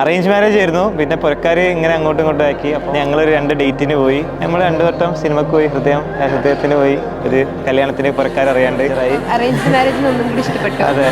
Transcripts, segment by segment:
Arrange marriage ആയിരുന്നു. പിന്നെ പുരക്കാർ ഇങ്ങനെ അങ്ങോട്ടും ഇങ്ങോട്ടും ആക്കി. അപ്പോൾ ഞങ്ങളൊരു 2 ഡേറ്റിന് പോയി. നമ്മൾ 2 വട്ടം സിനിമക്ക് പോയി. ഹൃദയത്തിന് പോയി. ഒരു കല്യാണത്തിന് പുരക്കാർ അറിയാണ്ട്. അറേഞ്ച് മാരേജിന് ഒന്നും കൂടി ഇഷ്ടപ്പെട്ടു. അതെ.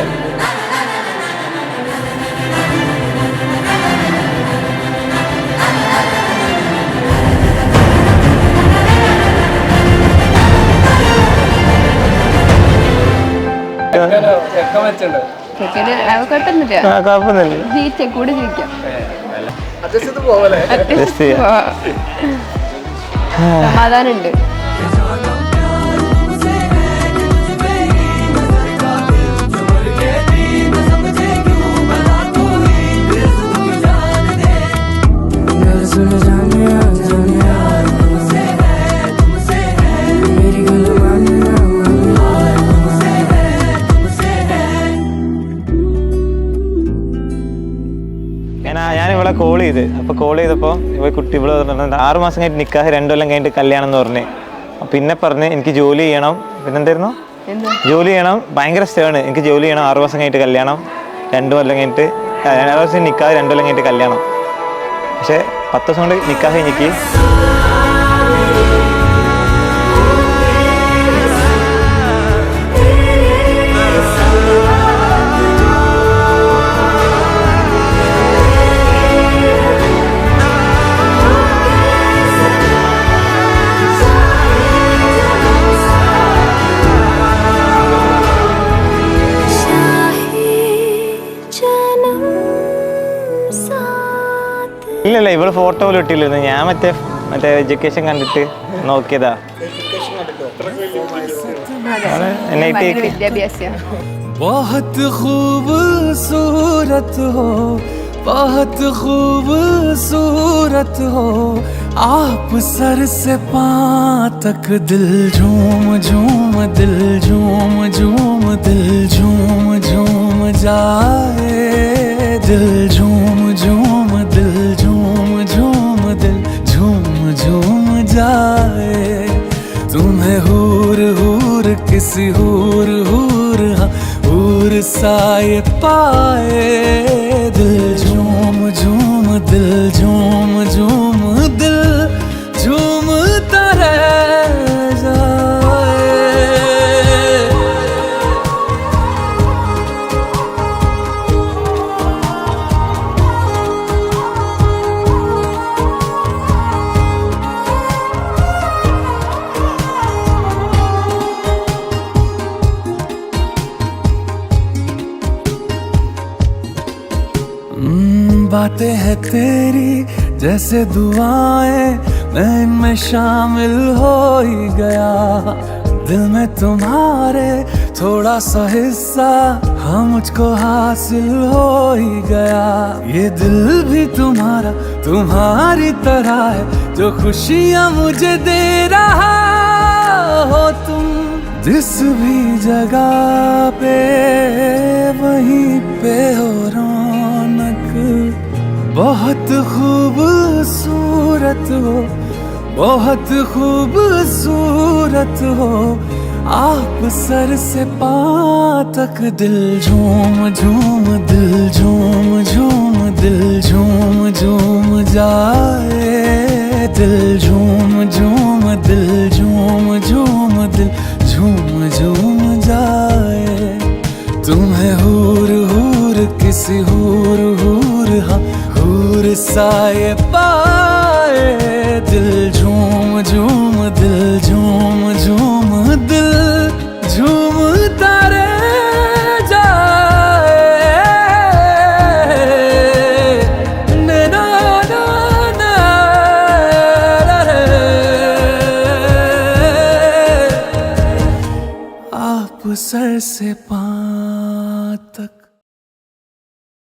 സമാധാനുണ്ട്. ഞാൻ ഇവിടെ കോൾ ചെയ്ത്. അപ്പോൾ കോൾ ചെയ്തപ്പോൾ കുട്ടി ഇവിടെ 6 മാസം കഴിഞ്ഞിട്ട് നിക്കാഹ്, 2 കൊല്ലം കഴിഞ്ഞിട്ട് കല്യാണം എന്ന് പറഞ്ഞ്. പിന്നെ പറഞ്ഞ് എനിക്ക് ജോലി ചെയ്യണം. പിന്നെന്തായിരുന്നു? ജോലി ചെയ്യണം. ഭയങ്കര സ്റ്റേണ്. എനിക്ക് ജോലി ചെയ്യണം. 6 മാസം കഴിഞ്ഞിട്ട് കല്യാണം, 2 കൊല്ലം കഴിഞ്ഞിട്ട് 6 മാസം നിക്കാഹ്, 2 കൊല്ലം കഴിഞ്ഞിട്ട് കല്യാണം. പക്ഷേ 10 ദിവസം കൊണ്ട് നിക്കാഹ് കഴിഞ്ഞിക്ക്. ഇല്ലല്ല, ഇവള് ഫോട്ടോ പോലും ഇട്ടില്ലായിരുന്നു. ഞാൻ മറ്റേ എഡ്യൂക്കേഷൻ കണ്ടിട്ട് നോക്കിയതാ. बहुत खूबसूरत हो, बहुत खूबसूरत हो, आप सर से पाँव तक दिल झूम झूम, दिल झूम झूम, दिल झूम झूम जाए, दिल झूम झूम, दिल झूम झूम, दिल झूम झूम जाए। तुम्हें हूर हूर किसी हूर हूर, हाँ हूर साए पाए, दिल झूम झूम, दिल झूम झूम, दिल झूमता रह जाए। बातें हैं तेरी जैसे दुआएं, मैं इनमें शामिल हो ही गया। दिल में तुम्हारे थोड़ा सा हिस्सा, हाँ मुझको हासिल हो ही गया। ये दिल भी तुम्हारा तुम्हारी तरह है, जो खुशियाँ मुझे दे रहा हो तुम। जिस भी जगह पे वहीं पे हो रौनक, बहुत खूबसूरत हो, बहुत खूबसूरत हो, आप सर से पाँव तक दिल झूम झूम, दिल झूम झूम, दिल झूम झूम जाए, दिल झूम झूम, दिल झूम झूम, दिल झूम झूम जाए। तुम्हें हूर हूर किसी हूर हूर, हाँ हूर साए पाए, दिल झूम झूम, दिल झूम झूम, दिल झूमता रह जाए। ना ना ना रे, आप सर से पाँव